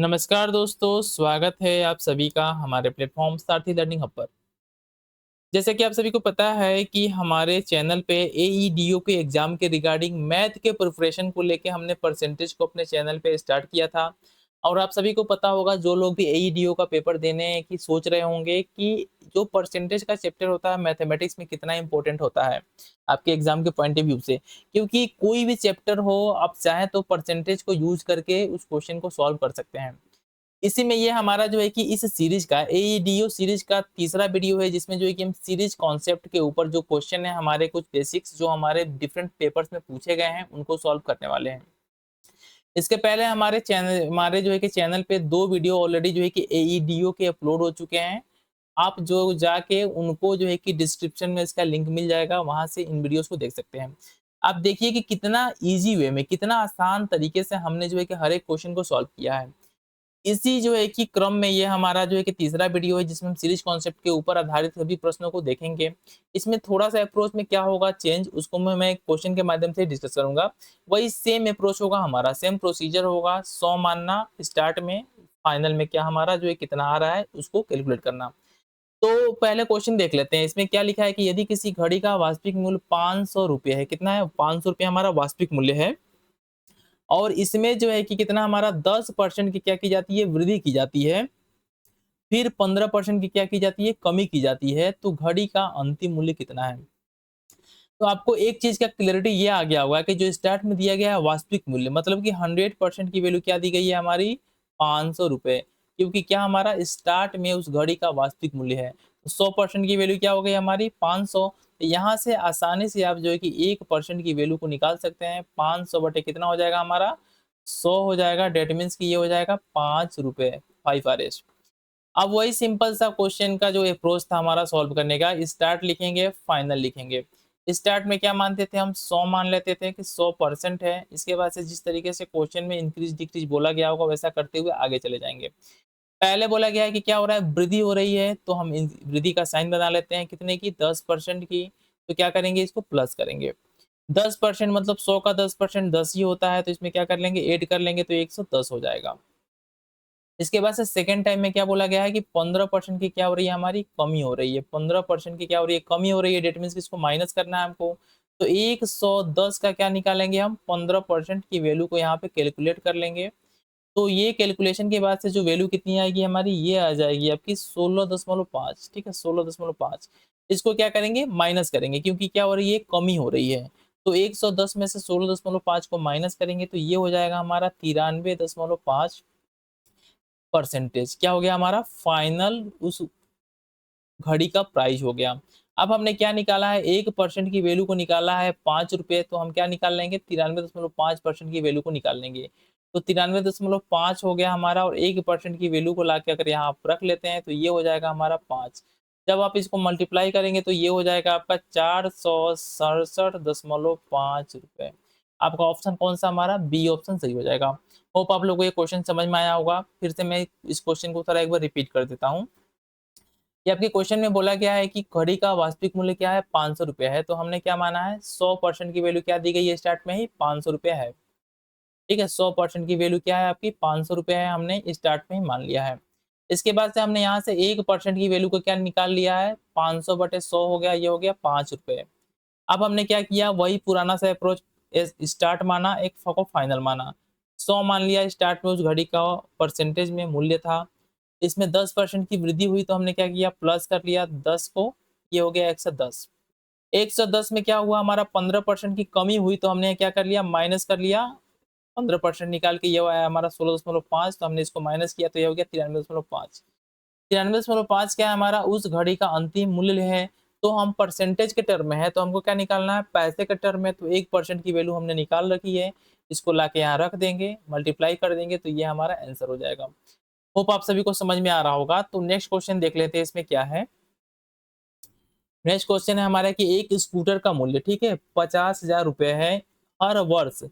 नमस्कार दोस्तों, स्वागत है आप सभी का हमारे प्लेटफॉर्म सारथी लर्निंग हब पर। जैसे कि आप सभी को पता है कि हमारे चैनल पे एईडीओ के एग्जाम के रिगार्डिंग मैथ के प्रिपरेशन को लेके हमने परसेंटेज को अपने चैनल पे स्टार्ट किया था। और आप सभी को पता होगा, जो लोग भी एईडीओ का पेपर देने की सोच रहे होंगे, कि जो परसेंटेज का चैप्टर होता है मैथमेटिक्स में कितना इंपॉर्टेंट होता है आपके एग्जाम के पॉइंट ऑफ व्यू से। क्योंकि कोई भी चैप्टर हो, आप चाहें तो परसेंटेज को यूज करके उस क्वेश्चन को सॉल्व कर सकते हैं। इसी में ये हमारा जो है कि इस सीरीज का एईडीओ सीरीज का तीसरा वीडियो है, जिसमें जो है कि हम सीरीज कॉन्सेप्ट के ऊपर जो क्वेश्चन है हमारे कुछ बेसिक्स जो हमारे डिफरेंट पेपर्स में पूछे गए हैं उनको सॉल्व करने वाले हैं। इसके पहले हमारे जो है कि चैनल पे 2 वीडियो ऑलरेडी जो है कि एईडीओ के अपलोड हो चुके हैं। आप जो जाके उनको जो है कि डिस्क्रिप्शन में इसका लिंक मिल जाएगा, वहाँ से इन वीडियोस को देख सकते हैं। आप देखिए कि कितना ईज़ी वे में, कितना आसान तरीके से हमने जो है कि हर एक क्वेश्चन को सॉल्व किया है। इसी जो है कि क्रम में ये हमारा जो है कि तीसरा वीडियो है, जिसमें हम सीरीज कॉन्सेप्ट के ऊपर आधारित सभी प्रश्नों को देखेंगे। इसमें थोड़ा-सा अप्रोच में क्या होगा चेंज, उसको मैं क्वेश्चन के माध्यम से डिस्कस करूँगा। वही सेम अप्रोच होगा हमारा, सेम प्रोसीजर होगा, 100 मानना स्टार्ट में, फाइनल में क्या हमारा जो है कितना आ रहा है उसको कैलकुलेट करना। तो पहले क्वेश्चन देख लेते हैं। इसमें क्या लिखा है कि यदि किसी घड़ी का वास्तविक मूल्य ₹500 है, कितना है? ₹500 हमारा वास्तविक मूल्य है। और इसमें जो है कि कितना हमारा 10% की क्या की जाती है? वृद्धि की जाती है। फिर 15% की क्या की जाती है? कमी की जाती है। तो घड़ी का अंतिम मूल्य कितना है? तो आपको एक चीज़ का क्लैरिटी ये आ गया होगा कि जो स्टार्ट में दिया गया है वास्तविक मूल्य, मतलब कि 100% की वैल्यू क्या दी गई है हमारी? ₹500। क्योंकि क्या हमारा स्टार्ट में उस घड़ी का वास्तविक मूल्य है। तो 100% की वैल्यू क्या हो गई हमारी? 500। तो यहाँ से आसानी से आप जो है कि 1% की वैल्यू को निकाल सकते हैं। 500 बटे कितना हो जाएगा हमारा? 100 हो जाएगा। डेट मीन्स कि ये हो जाएगा ₹5, 5 आरएस। अब वही सिंपल सा क्वेश्चन का जो अप्रोच था हमारा सॉल्व करने का, स्टार्ट लिखेंगे, फाइनल लिखेंगे। स्टार्ट में क्या मानते थे हम? 100 मान लेते थे कि 100% है। इसके बाद से जिस तरीके से क्वेश्चन में इंक्रीज डिक्रीज बोला गया होगा, वैसा करते हुए आगे चले जाएंगे। पहले बोला गया है कि क्या हो रहा है? वृद्धि हो रही है, तो हम वृद्धि का साइन बना लेते हैं। कितने की? 10% की। तो क्या करेंगे? इसको प्लस करेंगे। 10% मतलब 100 का 10% 10 ही होता है, तो इसमें क्या कर लेंगे? ऐड कर लेंगे, तो 110 हो जाएगा। इसके बाद से सेकंड टाइम में क्या बोला गया है कि 15% की क्या हो रही है हमारी? कमी हो रही है। 15% की क्या हो रही है? कमी हो रही है। डेट मीन्स कि इसको माइनस करना है हमको। तो 110 का क्या निकालेंगे हम? 15% की वैल्यू को यहाँ पे कैलकुलेट कर लेंगे। तो ये कैलकुलेशन के बाद से जो वैल्यू कितनी आएगी हमारी? ये आ जाएगी आपकी 16.5। ठीक है, 16.5। इसको क्या करेंगे? माइनस करेंगे, क्योंकि क्या हो रही है? कमी हो रही है। तो 110 में से 16.5 को माइनस करेंगे, तो ये हो जाएगा हमारा 93.5 परसेंटेज। क्या हो गया हमारा? फाइनल उस घड़ी का प्राइस हो गया। अब हमने क्या निकाला है? 1% की वैल्यू को निकाला है ₹5, तो हम क्या निकाल लेंगे? 93.5% की वैल्यू को निकाल लेंगे। तो 93.5 हो गया हमारा, और 1% की वैल्यू को लाके अगर यहाँ आप रख लेते हैं, तो ये हो जाएगा हमारा 5। जब आप इसको मल्टीप्लाई करेंगे, तो ये हो जाएगा आपका ₹467.5। आपका ऑप्शन कौन सा हमारा? बी ऑप्शन सही हो जाएगा। होप आप लोगों को ये क्वेश्चन समझ में आया होगा। फिर से मैं इस क्वेश्चन को थोड़ा एक बार रिपीट कर देता हूँ। कि आपके क्वेश्चन में बोला गया है कि घड़ी का वास्तविक मूल्य क्या है? ₹500 है। तो हमने क्या माना है? 100% की वैल्यू क्या दी गई है स्टार्ट में ही? ₹500 है। ठीक है, 100% की वैल्यू क्या है आपकी? ₹500 है, हमने स्टार्ट में ही मान लिया है। इसके बाद से हमने यहाँ से 1% की वैल्यू को क्या निकाल लिया है? 500 बटे 100 हो गया, ये हो गया ₹5। अब हमने क्या किया? वही पुराना सा अप्रोच, स्टार्ट माना, एक को फाइनल माना। 100 मान लिया स्टार्ट में, उस घड़ी का परसेंटेज में मूल्य था। इसमें 10% की वृद्धि हुई, तो हमने क्या किया? प्लस कर लिया 10 को, ये हो गया 110। 110 में क्या हुआ हमारा? 15% की कमी हुई, तो हमने क्या कर लिया? माइनस कर लिया। 15% निकाल के ये आया हमारा 16.5, तो हमने इसको माइनस किया, तो ये हो गया 93.5। 93.5 क्या है हमारा? उस घड़ी का अंतिम मूल्य है। तो हम परसेंटेज के टर्म में है, तो हमको क्या निकालना है? पैसे के टर्म में। तो 1% की वैल्यू हमने निकाल रखी है। इसको लाके यहाँ रख देंगे, मल्टीप्लाई कर देंगे, तो ये हमारा आंसर हो जाएगा। होप आप सभी को समझ में आ रहा होगा। तो नेक्स्ट क्वेश्चन देख लेते हैं, इसमें क्या है। नेक्स्ट क्वेश्चन है हमारा कि एक स्कूटर का मूल्य, ठीक है, 50,000 रुपए है। हर वर्ष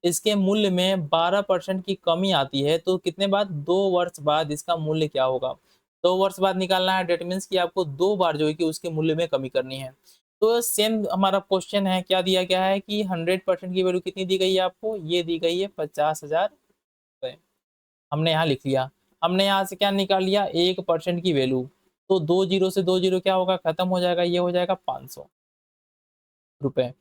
इसके मूल्य में 12% की कमी आती है, तो कितने बाद? 2 वर्ष बाद इसका मूल्य क्या होगा? 2 वर्ष बाद निकालना है। डेट मीन्स कि आपको 2 बार जो है कि उसके मूल्य में कमी करनी है। तो सेम हमारा क्वेश्चन है, क्या दिया गया है कि 100% की वैल्यू कितनी दी गई है आपको? ये दी गई है 50,000 रुपए। हमने यहाँ लिख लिया। हमने यहाँ से क्या निकाल लिया, 1% की वैल्यू। तो 2 जीरो से 2 जीरो क्या होगा, खत्म हो जाएगा, ये हो जाएगा 500 रुपए।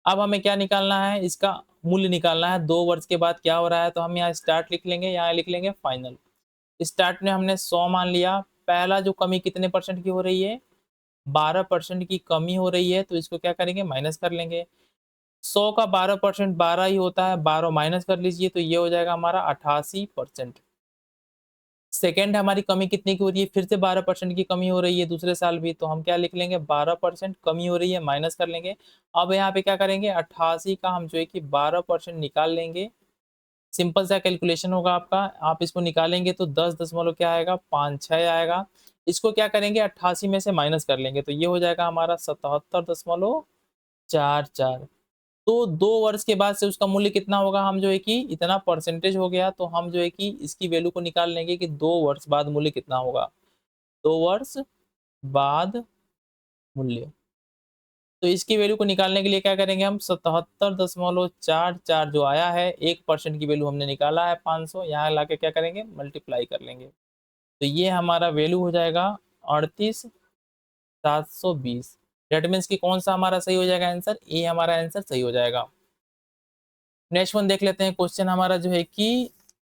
अब हमें क्या निकालना है, इसका मूल्य निकालना है 2 वर्ष के बाद क्या हो रहा है। तो हम यहाँ स्टार्ट लिख लेंगे, यहाँ लिख लेंगे फाइनल। स्टार्ट में हमने 100 मान लिया। पहला जो कमी कितने परसेंट की हो रही है, 12% की कमी हो रही है। तो इसको क्या करेंगे, माइनस कर लेंगे। 100 का 12% 12 ही होता है, 12 माइनस कर लीजिए तो ये हो जाएगा हमारा 88%। सेकेंड हमारी कमी कितने की हो रही है, फिर से 12% की कमी हो रही है दूसरे साल भी। तो हम क्या लिख लेंगे, 12% कमी हो रही है, माइनस कर लेंगे। अब यहाँ पे क्या करेंगे, 88 का हम जो है कि 12% निकाल लेंगे। सिंपल सा कैलकुलेशन होगा आपका, आप इसको निकालेंगे तो 10 दशमलव क्या आएगा, 56 आएगा। इसको क्या करेंगे, 88 में से माइनस कर लेंगे तो ये हो जाएगा हमारा 77.44। तो 2 वर्ष के बाद से उसका मूल्य कितना होगा, हम जो है कि इतना परसेंटेज हो गया तो हम जो है कि इसकी वैल्यू को निकाल लेंगे कि 2 वर्ष बाद मूल्य कितना होगा। 2 वर्ष बाद मूल्य, तो इसकी वैल्यू को निकालने के लिए क्या करेंगे, हम 77.44 जो आया है, 1% की वैल्यू हमने निकाला है 500, यहाँ लाके क्या करेंगे, मल्टीप्लाई कर लेंगे। तो ये हमारा वैल्यू हो जाएगा 38,720। डेट मीन्स कि कौन सा हमारा सही हो जाएगा आंसर, ए हमारा आंसर सही हो जाएगा। नेक्स्ट वन देख लेते हैं। क्वेश्चन हमारा जो है कि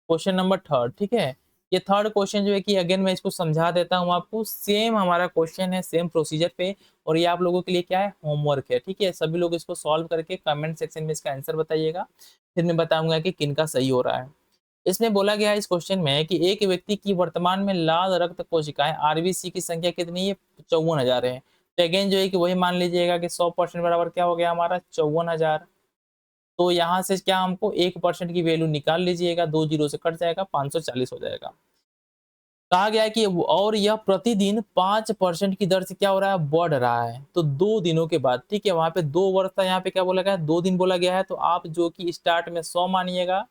क्वेश्चन नंबर थर्ड, ठीक है। ये थर्ड क्वेश्चन जो है कि अगेन मैं इसको समझा देता हूँ आपको। सेम हमारा क्वेश्चन है, सेम प्रोसीजर पे, और ये आप लोगों के लिए क्या है, होमवर्क है, ठीक है। सभी लोग इसको सॉल्व करके कमेंट सेक्शन में इसका आंसर बताइएगा, फिर मैं बताऊंगा कि किनका सही हो रहा है। इसमें बोला गया है इस क्वेश्चन में कि एक व्यक्ति की वर्तमान में लाल रक्त कोशिकाएं आरबीसी की संख्या कितनी है, 54,000 है। तो अगेन जो है कि वही मान लीजिएगा कि 100% बराबर क्या हो गया हमारा, 54,000। तो यहाँ से क्या, हमको 1% की वैल्यू निकाल लीजिएगा, 2 जीरो से कट जाएगा, 540 हो जाएगा। कहा गया है कि और यह प्रतिदिन 5% की दर से क्या हो रहा है, बढ़ रहा है। तो 2 दिनों के बाद, ठीक है, वहां पे 2 वर्ष था, यहाँ पे क्या बोला गया है, 2 दिन बोला गया है। तो आप जो कि स्टार्ट में 100 मानिएगा,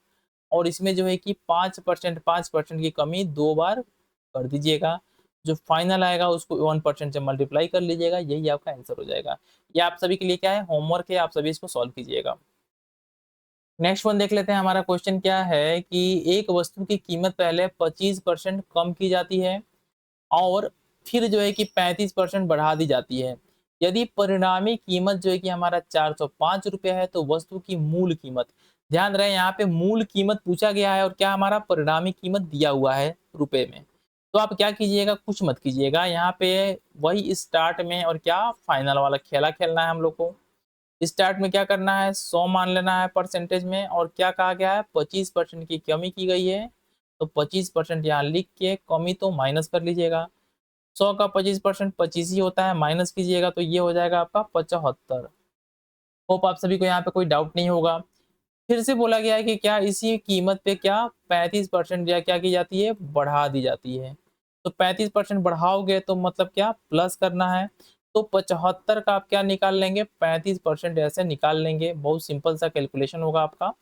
और इसमें जो है कि 5% की कमी 2 बार कर दीजिएगा। जो फाइनल आएगा उसको 1% से मल्टीप्लाई कर लीजिएगा, यही आपका आंसर हो जाएगा। ये आप सभी के लिए क्या है, होमवर्क है, आप सभी इसको सॉल्व कीजिएगा। नेक्स्ट वन देख लेते हैं। हमारा क्वेश्चन क्या है कि एक वस्तु की कीमत पहले 25% कम की जाती है और फिर जो है कि 35% बढ़ा दी जाती है। यदि परिणामी कीमत जो है कि हमारा 405 रुपये है, तो वस्तु की मूल कीमत, ध्यान रहे यहाँ पे मूल कीमत पूछा गया है और क्या हमारा परिणामी कीमत दिया हुआ है रुपए में। तो आप क्या कीजिएगा, कुछ मत कीजिएगा, यहाँ पे वही स्टार्ट में और क्या फाइनल वाला खेला खेलना है हम लोग को। स्टार्ट में क्या करना है, 100 मान लेना है परसेंटेज में, और क्या कहा गया है, 25% की कमी की गई है। तो 25% यहाँ लिख के कमी तो माइनस कर लीजिएगा। 100 का 25% 25 ही होता है, माइनस कीजिएगा तो ये हो जाएगा आपका 75। होप आप सभी को यहाँ पे कोई डाउट नहीं होगा। फिर से बोला गया है कि क्या इसी कीमत पे क्या 35% या क्या की जाती है, बढ़ा दी जाती है। तो 35% बढ़ाओगे तो मतलब क्या, प्लस करना है। तो 75 का आप क्या निकाल लेंगे, 35% ऐसे निकाल लेंगे। बहुत सिंपल सा कैलकुलेशन होगा आपका।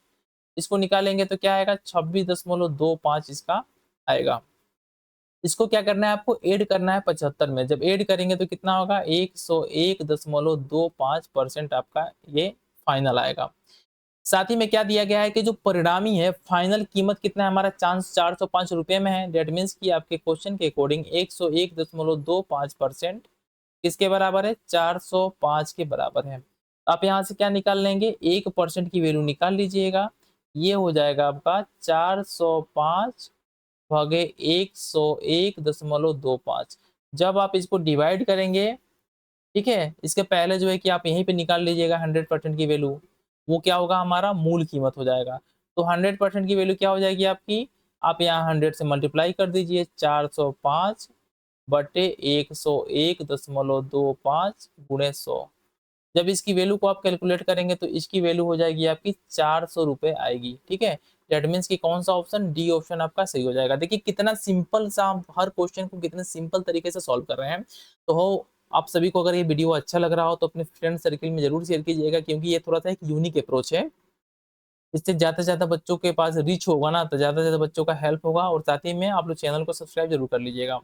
इसको निकालेंगे तो क्या आएगा, 26.25 इसका आएगा। इसको क्या करना है, आपको ऐड करना है 75 में। जब ऐड करेंगे तो कितना होगा, 101.25% आपका ये फाइनल आएगा। साथ ही में क्या दिया गया है कि जो परिणामी है, फाइनल कीमत कितना है हमारा, चांस 405 रुपए में है। डेट मीन्स कि आपके क्वेश्चन के अकॉर्डिंग 101.25% किसके बराबर है, 405 के बराबर है। आप यहाँ से क्या निकाल लेंगे, 1% की वैल्यू निकाल लीजिएगा। ये हो जाएगा आपका 405 भागे 101.25। जब आप इसको डिवाइड करेंगे, ठीक है, इसके पहले जो है कि आप यहीं पे निकाल लीजिएगा 100% की वैल्यू, वो क्या होगा, हमारा मूल कीमत हो जाएगा। तो 100% की वैल्यू क्या हो जाएगी आपकी, आप यहाँ 100 से मल्टीप्लाई कर दीजिए, 405 बटे 101.25 गुणे 100। जब इसकी वैल्यू को आप कैलकुलेट करेंगे तो इसकी वैल्यू हो जाएगी आपकी 400 रुपये आएगी, ठीक है। डेट मीन्स कि कौन सा ऑप्शन, डी ऑप्शन आपका सही हो जाएगा। देखिए कितना सिंपल सा, हम हर क्वेश्चन को कितने सिंपल तरीके से सॉल्व कर रहे हैं। तो हो आप सभी को अगर ये वीडियो अच्छा लग रहा हो तो अपने फ्रेंड सर्किल में जरूर शेयर कीजिएगा, क्योंकि ये थोड़ा सा एक यूनिक अप्रोच है। इससे ज़्यादा से ज़्यादा बच्चों के पास रीच होगा ना, तो ज़्यादा से ज़्यादा बच्चों का हेल्प होगा। और साथ ही में आप लोग चैनल को सब्सक्राइब जरूर कर लीजिएगा।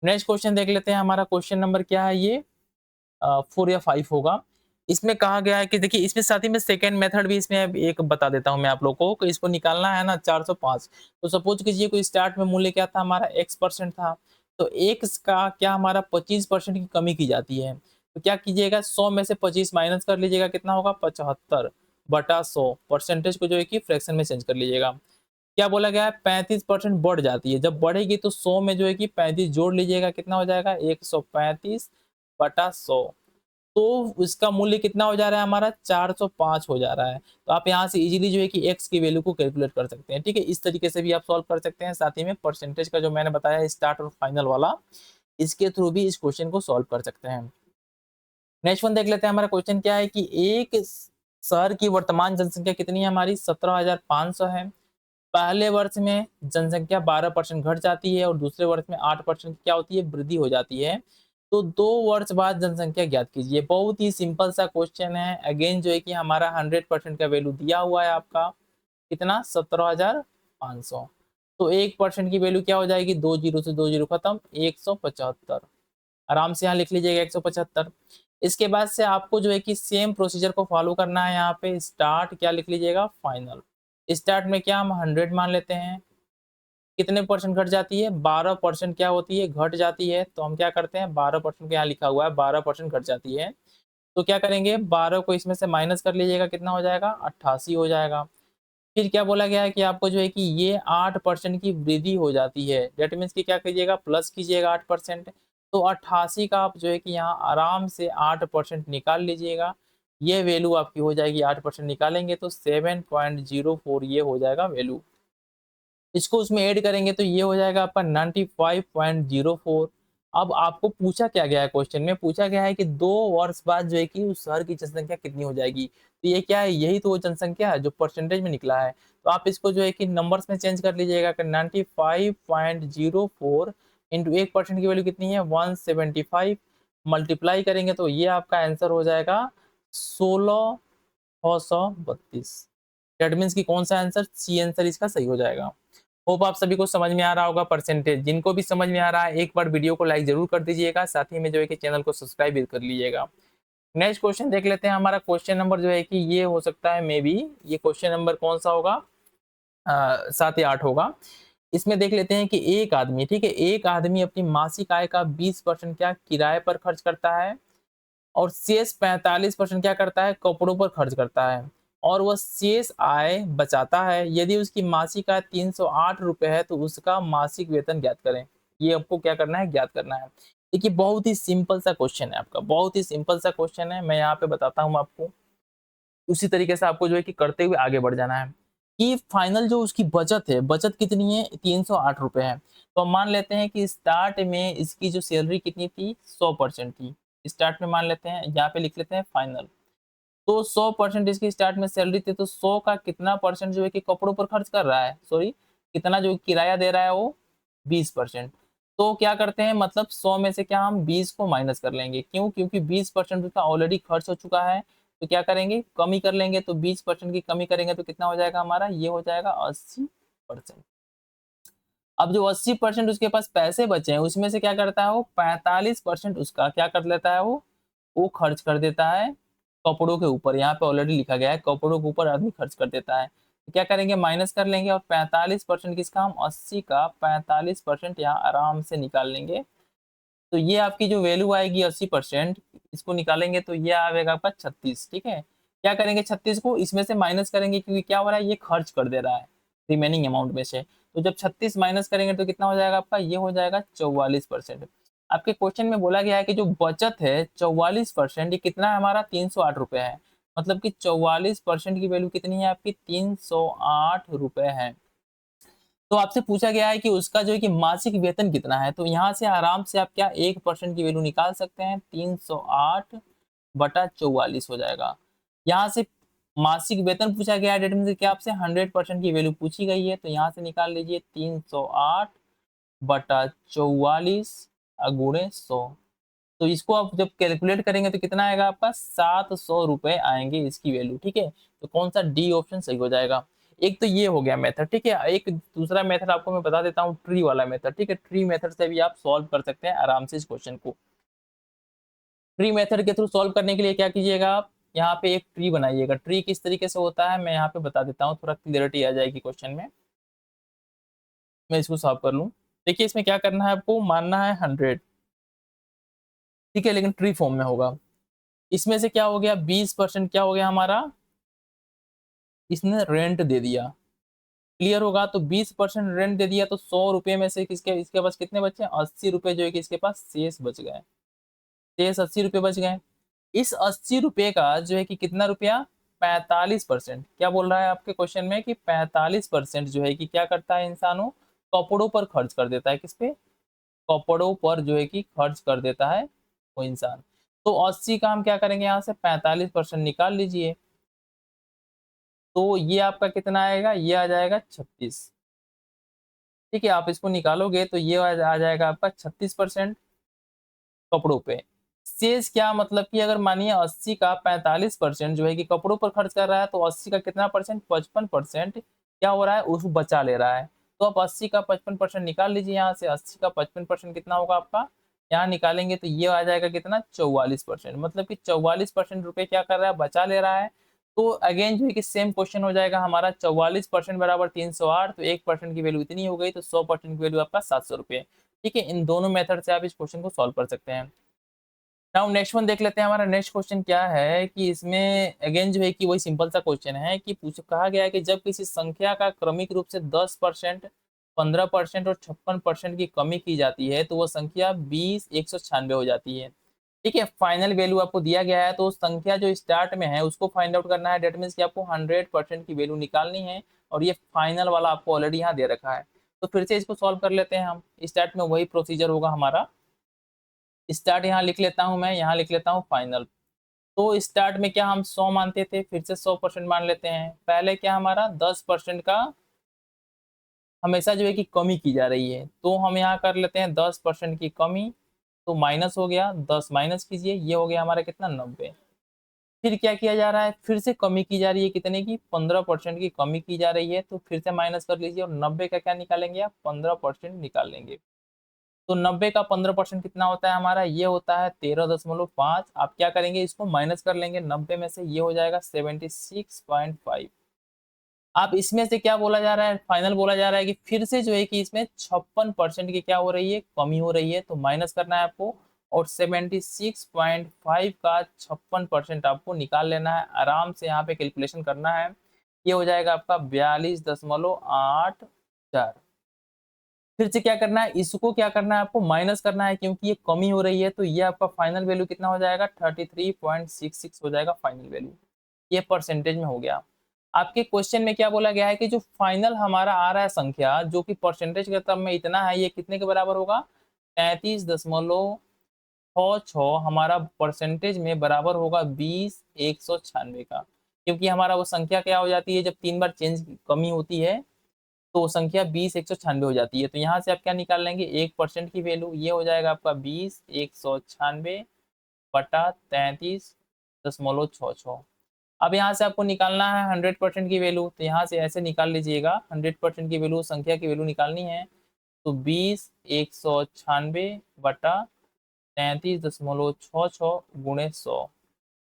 नेक्स्ट क्वेश्चन देख लेते हैं। हमारा क्वेश्चन नंबर क्या है, ये 4 या 5 होगा। इसमें कहा गया है कि देखिए इसमें साथ ही में सेकंड मेथड भी इसमें एक बता देता हूँ मैं आप लोगों को, इसको निकालना है ना 405। तो सपोज कीजिए कोई स्टार्ट में मूल्य क्या था हमारा x% था, तो x का क्या हमारा 25% की कमी की जाती है। तो क्या कीजिएगा 100 में से 25 माइनस कर लीजिएगा, कितना होगा 75 बटा 100, परसेंटेज को जो है कि फ्रैक्शन में चेंज कर लीजिएगा। क्या बोला गया है 35% बढ़ जाती है, जब बढ़ेगी तो 100 में जो है कि 35 जोड़ लीजिएगा, कितना हो जाएगा 135 बटा 100। तो इसका मूल्य कितना हो जा रहा है हमारा 405 हो जा रहा है। तो आप यहाँ से इजीली जो है कि x की वैल्यू को कैलकुलेट कर सकते हैं। ठीक है, इस तरीके से भी आप सॉल्व कर सकते हैं। साथ ही में परसेंटेज का जो मैंने बताया स्टार्ट और फाइनल वाला, इसके थ्रू भी इस क्वेश्चन को सॉल्व कर सकते हैं। नेक्स्ट वन देख लेते हैं, हमारा क्वेश्चन क्या है कि एक शहर की वर्तमान जनसंख्या कितनी है हमारी 17,500 है। पहले वर्ष में जनसंख्या 12% घट जाती है और दूसरे वर्ष में 8% क्या होती है वृद्धि हो जाती है। तो 2 वर्ष बाद जनसंख्या ज्ञात कीजिए। बहुत ही सिंपल सा क्वेश्चन है। अगेन जो है कि हमारा 100% का वैल्यू दिया हुआ है आपका, कितना 17,500। तो 1% की वैल्यू क्या हो जाएगी, 2 जीरो से 2 जीरो खत्म, 175। आराम से यहाँ लिख लीजिएगा 175। इसके बाद से आपको जो है कि सेम प्रोसीजर को फॉलो करना है। यहाँ पे स्टार्ट क्या लिख लीजिएगा फाइनल। स्टार्ट में क्या हम 100 मान लेते हैं, कितने परसेंट घट जाती है 12% क्या होती है घट जाती है। तो हम क्या करते हैं 12% यहाँ लिखा हुआ है 12% घट जाती है। तो क्या करेंगे 12 को इसमें से माइनस कर लीजिएगा, कितना हो जाएगा 88 हो जाएगा। फिर क्या बोला गया है कि आपको जो है कि ये 8% की वृद्धि हो जाती है। डेट मीन्स कि क्या कीजिएगा प्लस कीजिएगा 8%। तो 88 का आप जो है कि यहाँ आराम से 8% निकाल लीजिएगा। ये वैल्यू आपकी हो जाएगी 8% निकालेंगे तो 7.04 ये हो जाएगा वैल्यू। इसको उसमें ऐड करेंगे तो ये हो जाएगा आपका 95.04। अब आपको पूछा क्या गया है, क्वेश्चन में पूछा गया है कि 2 वर्ष बाद जो है कि उस शहर की जनसंख्या कितनी हो जाएगी। तो ये क्या है, यही तो वो जनसंख्या है जो परसेंटेज में निकला है। तो आप इसको जो है कि नंबर्स में चेंज कर लीजिएगा कि 95.04 इंटू 1% की वैल्यू कितनी है 175, मल्टीप्लाई करेंगे तो ये आपका आंसर हो जाएगा 16,632। दैट मीन्स कि कौन सा आंसर, सी आंसर इसका सही हो जाएगा। होप आप सभी को समझ में आ रहा होगा परसेंटेज। जिनको भी समझ में आ रहा है एक बार वीडियो को लाइक जरूर कर दीजिएगा, साथ ही में जो है कि चैनल को सब्सक्राइब भी कर लीजिएगा। नेक्स्ट क्वेश्चन देख लेते हैं। हमारा क्वेश्चन नंबर जो है कि ये हो सकता है मे बी, ये क्वेश्चन नंबर कौन सा होगा 7 या 8 होगा। इसमें देख लेते हैं कि एक आदमी, ठीक है, एक आदमी अपनी मासिक आय का 20% क्या किराए पर खर्च करता है और शेष 45% क्या करता है कपड़ों पर खर्च करता है और वह शेष आय बचाता है। यदि उसकी मासिक आय 308 रुपए है तो उसका मासिक वेतन ज्ञात करें। ये आपको क्या करना है, ज्ञात करना है। देखिए बहुत ही सिंपल सा क्वेश्चन है आपका, बहुत ही सिंपल सा क्वेश्चन है। मैं यहाँ पे बताता हूँ आपको, उसी तरीके से आपको जो है कि करते हुए आगे बढ़ जाना है। कि फाइनल जो उसकी बचत है, बचत कितनी है 308 रुपए है। तो हम मान लेते हैं कि स्टार्ट में इसकी जो सैलरी कितनी थी 100% थी। स्टार्ट में मान लेते हैं, यहाँ पे लिख लेते हैं फाइनल। तो 100% इसकी स्टार्ट में सैलरी थी, तो 100 का कितना परसेंट जो है कि कपड़ों पर खर्च कर रहा है, सॉरी कितना जो किराया दे रहा है वो 20%। तो क्या करते हैं मतलब 100 में से क्या हम 20 को माइनस कर लेंगे, क्यों, क्योंकि 20% उसका ऑलरेडी खर्च हो चुका है। तो क्या करेंगे कमी कर लेंगे, तो 20% की कमी करेंगे तो कितना हो जाएगा हमारा, ये हो जाएगा 80%। अब जो 80% उसके पास पैसे बचे हैं उसमें से क्या करता है वो 45% उसका क्या कर लेता है वो खर्च कर देता है कपड़ों के ऊपर। यहाँ पे ऑलरेडी लिखा गया है कपड़ों के ऊपर आदमी खर्च कर देता है। तो क्या करेंगे माइनस कर लेंगे और 45% किसका, हम 80 का 45% यहाँ आराम से निकाल लेंगे। तो ये आपकी जो वैल्यू आएगी 80%, इसको निकालेंगे तो ये आएगा आपका 36। ठीक है, क्या करेंगे 36 को इसमें से माइनस करेंगे क्योंकि क्या हो रहा है ये खर्च कर दे रहा है रिमेनिंग अमाउंट में से। तो जब 36 माइनस करेंगे तो कितना हो जाएगा आपका, ये हो जाएगा 44%। आपके क्वेश्चन में बोला गया है कि जो बचत है 44%, ये कितना है हमारा 308 रुपए है। मतलब कि 44% की वैल्यू कितनी है आपकी 308 रुपए है। तो आपसे पूछा गया है कि उसका जो है कि मासिक वेतन कितना है। तो यहाँ से आराम से आप क्या 1% की वैल्यू निकाल सकते हैं, 308 बटा 44 हो जाएगा। यहाँ से मासिक वेतन पूछा गया है, डेट मीन क्या आपसे 100% की वैल्यू पूछी गई है। तो यहाँ से निकाल लीजिए 308 बटा 44 गुणे 100। तो इसको आप जब कैलकुलेट करेंगे तो कितना आएगा आपका 700 रुपए आएंगे इसकी वैल्यू। ठीक है, तो कौन सा डी ऑप्शन सही हो जाएगा। एक तो ये हो गया मेथड, ठीक है। एक दूसरा मेथड आपको मैं बता देता हूँ, ट्री वाला मेथड। ठीक है, ट्री मेथड से भी आप सॉल्व कर सकते हैं आराम से इस क्वेश्चन को। ट्री मेथड के थ्रू सॉल्व करने के लिए क्या कीजिएगा आप, यहाँ पे एक ट्री बनाइएगा। ट्री किस तरीके से होता है मैं यहाँ पे बता देता हूँ, थोड़ा क्लियरिटी आ जाएगी क्वेश्चन में। मैं इसको सॉल्व कर लूँ। देखिए इसमें क्या करना है, आपको मानना है 100, ठीक है, लेकिन ट्री फॉर्म में होगा। इसमें से क्या हो गया, 20% क्या हो गया हमारा, इसने रेंट दे दिया। क्लियर होगा, तो 20% रेंट दे दिया, तो 100 रुपए में से किसके इसके पास कितने बचे, 80 रुपए जो है कि इसके पास शेष बच गए। शेष 80 रुपए बच गए। इस 80 रुपए का जो है कि कितना रुपया, 45%। क्या बोल रहा है आपके क्वेश्चन में कि 45% जो है कि क्या करता है इंसानों, कपड़ों पर खर्च कर देता है। किस पे, कपड़ों पर जो है कि खर्च कर देता है वो इंसान। तो 80 का हम क्या करेंगे, यहाँ से 45% निकाल लीजिए, तो ये आपका कितना आएगा, ये आ जाएगा 36। ठीक है, आप इसको निकालोगे तो ये आ जाएगा आपका 36% कपड़ों पे। शेष क्या मतलब कि अगर मानिए 80 का 45% जो है कि कपड़ों पर खर्च कर रहा है, तो 80 का कितना परसेंट, 55% क्या हो रहा है, उसको बचा ले रहा है। तो आप 80 का 55% निकाल लीजिए यहाँ से। 80 का 55% कितना होगा आपका, यहाँ निकालेंगे तो ये आ जाएगा कितना, 44%। मतलब कि 44% रुपए क्या कर रहा है, बचा ले रहा है। तो अगेन जो है कि सेम क्वेश्चन हो जाएगा हमारा, 44% बराबर 308, तो 1% की वैल्यू इतनी हो गई, तो 100% की वैल्यू आपका 700 रुपये। ठीक है, इन दोनों मेथड से आप इस क्वेश्चन को सॉल्व कर सकते हैं। नाउ नेक्स्ट वन देख लेते हैं। हमारा नेक्स्ट क्वेश्चन क्या है कि इसमें अगेन जो है कि वही सिंपल सा क्वेश्चन है कि पूछ कहा गया है कि जब किसी संख्या का क्रमिक रूप से 10%, 15% और 56% की कमी की जाती है, तो वो संख्या 20 196 हो जाती है। ठीक है, फाइनल वैल्यू आपको दिया गया है, तो संख्या जो स्टार्ट में है उसको फाइंड आउट करना है। डेट मीन्स कि आपको 100% की वैल्यू निकालनी है, और ये फाइनल वाला आपको ऑलरेडी यहाँ दे रखा है। तो फिर से इसको सॉल्व कर लेते हैं हम। स्टार्ट में वही प्रोसीजर होगा हमारा। स्टार्ट यहाँ लिख लेता हूँ मैं, यहाँ लिख लेता हूँ फाइनल। तो स्टार्ट में क्या हम 100 मानते थे, फिर से 100% मान लेते हैं। पहले क्या हमारा 10% का हमेशा जो है कि कमी की जा रही है, तो हम यहाँ कर लेते हैं 10% की कमी, तो माइनस हो गया, 10 माइनस कीजिए, ये हो गया हमारा कितना, 90। फिर क्या किया जा रहा है, फिर से कमी की जा रही है, कितने की, 15% की कमी की जा रही है, तो फिर से माइनस कर लीजिए, और 90 का क्या निकालेंगे आप, 15% निकालेंगे। तो 90 का 15% कितना होता है हमारा, ये होता है 13.5। आप क्या करेंगे, इसको माइनस कर लेंगे 90 में से, ये हो जाएगा 76.5। आप इसमें से क्या बोला जा रहा है, फाइनल बोला जा रहा है कि फिर से जो है कि इसमें 56% की क्या हो रही है, कमी हो रही है, तो माइनस करना है आपको। और 76.5 का 56% आपको निकाल लेना है। आराम से यहाँ पे कैलकुलेशन करना है। ये हो जाएगा आपका 42.84। फिर से क्या करना है, इसको क्या करना है आपको, माइनस करना है, क्योंकि ये कमी हो रही है, तो ये आपका फाइनल वैल्यू कितना हो जाएगा, 33.66 हो जाएगा फाइनल वैल्यू। ये परसेंटेज में हो गया। आपके क्वेश्चन में क्या बोला गया है कि जो फाइनल हमारा आ रहा है संख्या, जो कि परसेंटेज के टर्म में इतना है, ये कितने के बराबर होगा, 33.66 हमारा परसेंटेज में बराबर होगा 20 196 का। क्योंकि हमारा वो संख्या क्या हो जाती है, जब 3 बार चेंज कमी होती है, तो संख्या 20 196 हो जाती है। तो यहाँ से आप क्या निकाल लेंगे, 1% की वैल्यू, ये हो जाएगा आपका 20 196 बटा 33.66। अब यहाँ से आपको निकालना है 100% की वैल्यू, तो यहाँ से ऐसे निकाल लीजिएगा। 100% की वैल्यू, संख्या की वैल्यू निकालनी है, तो 20 196 बटा 33.66 गुणे 100।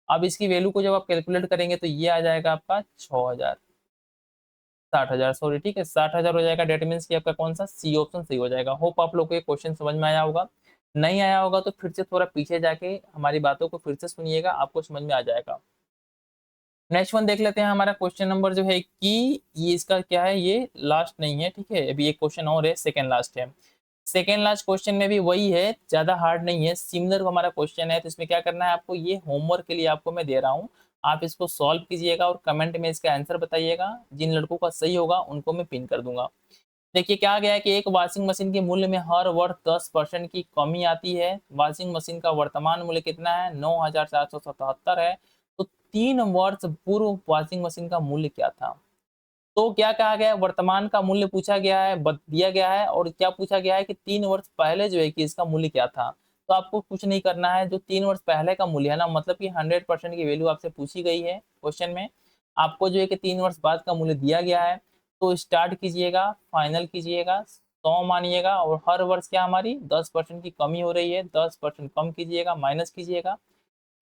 अब इसकी वैल्यू को जब आप कैलकुलेट करेंगे, तो ये आ जाएगा आपका 6000, 60,000 सॉरी। ठीक है, 60,000 हो जाएगा। डेट मीन्स कि आपका कौन सा, सी ऑप्शन सही हो जाएगा। होप आप लोग को ये क्वेश्चन समझ में आया होगा। नहीं आया होगा तो फिर से थोड़ा पीछे जाके हमारी बातों को फिर से सुनिएगा, आपको समझ में आ जाएगा। नेक्स्ट वन देख लेते हैं। हमारा क्वेश्चन नंबर जो है कि ये इसका क्या है, ये लास्ट नहीं है, ठीक है, अभी एक क्वेश्चन और है, सेकेंड लास्ट है। सेकेंड लास्ट क्वेश्चन में भी वही है, ज्यादा हार्ड नहीं है, सिमिलर हमारा क्वेश्चन है। तो इसमें क्या करना है आपको, ये होमवर्क के लिए आपको मैं दे रहा हूँ। आप इसको सॉल्व कीजिएगा और कमेंट में इसका आंसर बताइएगा। जिन लड़कों का सही होगा उनको मैं पिन कर दूंगा। देखिए क्या गया है कि एक वॉशिंग मशीन के मूल्य में हर वर्ष 10% की कमी आती है। वॉशिंग मशीन का वर्तमान मूल्य कितना है, 9,477 है। तो 3 वर्ष पूर्व वॉशिंग मशीन का मूल्य क्या था। तो क्या कहा गया है, वर्तमान का मूल्य पूछा गया है, दिया गया है, और क्या पूछा गया है कि 3 वर्ष पहले जो है कि इसका मूल्य क्या था। तो आपको कुछ नहीं करना है, जो 3 वर्ष पहले का मूल्य है ना, मतलब कि 100% की वैल्यू आपसे पूछी गई है क्वेश्चन में। आपको जो है कि 3 वर्ष बाद का मूल्य दिया गया है, तो स्टार्ट कीजिएगा, फाइनल कीजिएगा, 100 मानिएगा, और हर वर्ष क्या हमारी 10% की कमी हो रही है, 10% कम कीजिएगा, माइनस कीजिएगा।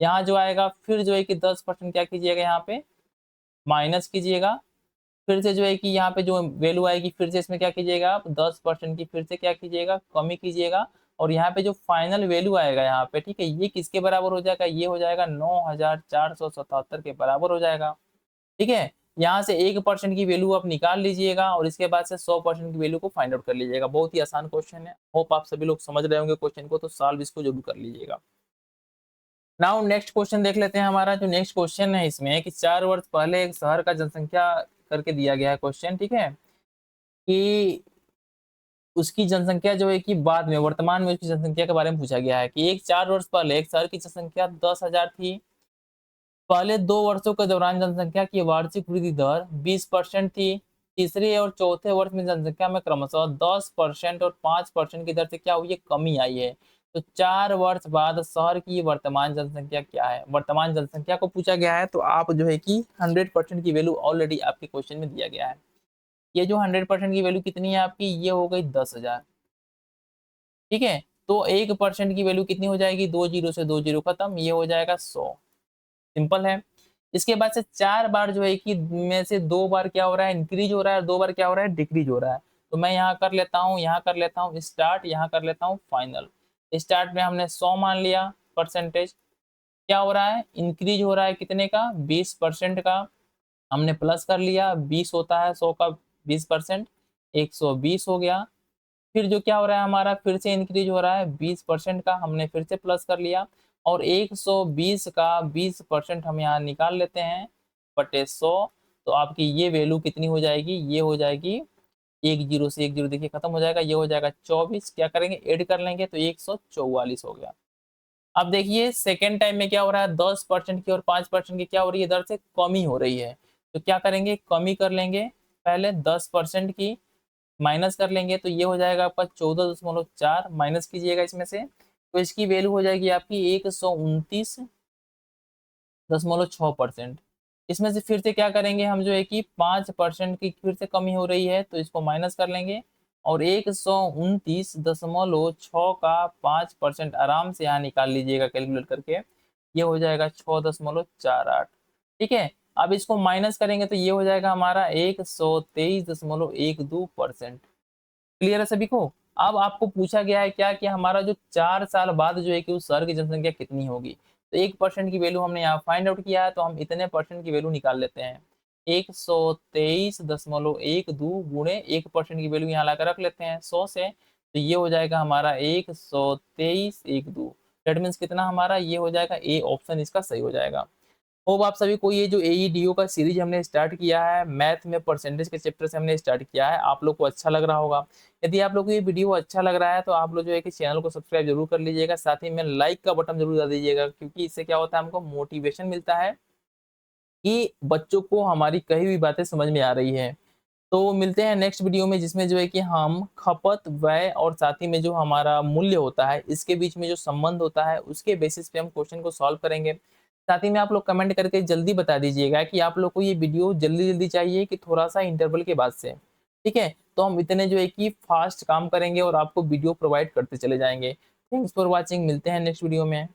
यहाँ जो आएगा फिर जो है कि 10% क्या कीजिएगा यहाँ पे माइनस कीजिएगा, फिर से जो है कि यहाँ पे जो वैल्यू आएगी फिर से इसमें क्या कीजिएगा आप 10% की फिर से क्या कीजिएगा कमी कीजिएगा, और यहाँ पे जो फाइनल वैल्यू आएगा यहाँ पे, ठीक है, ये किसके बराबर हो जाएगा, ये हो जाएगा 9477 के बराबर हो जाएगा। ठीक है, यहाँ से 1% की वैल्यू आप निकाल लीजिएगा और इसके बाद से 100% की वैल्यू को फाइंड आउट कर लीजिएगा। बहुत ही आसान क्वेश्चन है, होप आप सभी लोग समझ रहे होंगे क्वेश्चन को, तो सॉल्व इसको जरूर कर लीजिएगा। नाउ नेक्स्ट क्वेश्चन देख लेते हैं। हमारा जो नेक्स्ट क्वेश्चन है इसमें कि 4 वर्ष पहले एक शहर का जनसंख्या करके दिया गया है क्वेश्चन, ठीक है, कि उसकी जनसंख्या जो है कि बाद में वर्तमान में उसकी जनसंख्या के बारे में पूछा गया है कि एक 4 वर्ष पहले एक शहर की जनसंख्या 10,000 थी। पहले 2 वर्षों के दौरान जनसंख्या की वार्षिक वृद्धि दर 20% थी। तीसरे और चौथे वर्ष में जनसंख्या में क्रमशः 10% और 5% की दर से क्या हुई है, कमी आई है। तो 4 वर्ष बाद शहर की वर्तमान जनसंख्या क्या है, वर्तमान जनसंख्या को पूछा गया है। तो आप जो है कि 100% की वैल्यू ऑलरेडी आपके क्वेश्चन में दिया गया है। ये जो 100% की वैल्यू कितनी है आपकी, ये हो गई 10,000। ठीक है, तो 1% की वैल्यू कितनी हो जाएगी, 2 जीरो से 2 जीरो खत्म, ये हो जाएगा 100। सिंपल है। इसके बाद से 4 बार जो है कि में से 2 बार क्या हो रहा है, इंक्रीज हो रहा है, और 2 बार क्या हो रहा है, डिक्रीज हो रहा है। तो मैं यहाँ कर लेता हूँ, यहाँ कर लेता हूँ स्टार्ट, यहाँ कर लेता हूँ फाइनल। स्टार्ट में हमने 100 मान लिया परसेंटेज, क्या हो रहा है, इंक्रीज हो रहा है कितने का, 20% का। हमने प्लस कर लिया, 20 होता है 100 का 20%, 120 हो गया। फिर जो क्या हो रहा है हमारा, फिर से इंक्रीज हो रहा है 20% का, हमने फिर से प्लस कर लिया, और 120 का 20% हम यहाँ निकाल लेते हैं बटे 100। तो आपकी ये वैल्यू कितनी हो जाएगी, ये हो जाएगी 1 जीरो से 1 जीरो देखिए खत्म हो जाएगा, ये हो जाएगा 24। क्या करेंगे, ऐड कर लेंगे तो 144 हो गया। अब देखिए सेकेंड टाइम में क्या हो रहा है, 10% की और 5% की क्या हो रही है, दर से कमी हो रही है। तो क्या करेंगे, कमी कर लेंगे, पहले 10% की माइनस कर लेंगे, तो ये हो जाएगा आपका 14.4, माइनस कीजिएगा इसमें से, तो इसकी वैल्यू हो जाएगी आपकी 129.6%। इसमें से फिर से क्या करेंगे हम, जो है कि 5% की फिर से कमी हो रही है, तो इसको माइनस कर लेंगे, और 129.6 का 5% आराम से यहाँ निकाल लीजिएगा कैलकुलेट करके, ये हो जाएगा 6.48। ठीक है, अब इसको माइनस करेंगे तो ये हो जाएगा हमारा 123.12%। क्लियर है सभी को। अब आपको पूछा गया है क्या कि हमारा जो 4 साल बाद जो है कि उस शहर की जनसंख्या कितनी होगी। तो 1% की वैल्यू हमने यहाँ फाइंड आउट किया है, तो हम इतने परसेंट की वैल्यू निकाल लेते हैं। 123.12 गुणे 1% की वैल्यू यहाँ लाकर रख लेते हैं 100 से, तो ये हो जाएगा हमारा 123.12। दैट मीन्स कितना हमारा, ये हो जाएगा ए ऑप्शन इसका सही हो जाएगा। होप आप सभी को ये जो एईडीओ का सीरीज हमने स्टार्ट किया है, मैथ में परसेंटेज के चैप्टर से हमने स्टार्ट किया है, आप लोग को अच्छा लग रहा होगा। यदि आप लोग को ये वीडियो अच्छा लग रहा है तो आप लोग जो है कि चैनल को सब्सक्राइब जरूर कर लीजिएगा, साथ ही में लाइक का बटन जरूर दबा दीजिएगा, क्योंकि इससे क्या होता है, हमको मोटिवेशन मिलता है कि बच्चों को हमारी कही हुई बातें समझ में आ रही है। तो मिलते हैं नेक्स्ट वीडियो में, जिसमें जो है कि हम खपत, व्यय और साथ ही में जो हमारा मूल्य होता है, इसके बीच में जो संबंध होता है, उसके बेसिस पे हम क्वेश्चन को सॉल्व करेंगे। साथ ही में आप लोग कमेंट करके जल्दी बता दीजिएगा कि आप लोग को ये वीडियो जल्दी जल्दी चाहिए कि थोड़ा सा इंटरवल के बाद से। ठीक है, तो हम इतने जो है कि फास्ट काम करेंगे और आपको वीडियो प्रोवाइड करते चले जाएंगे। थैंक्स फॉर वॉचिंग, मिलते हैं नेक्स्ट वीडियो में।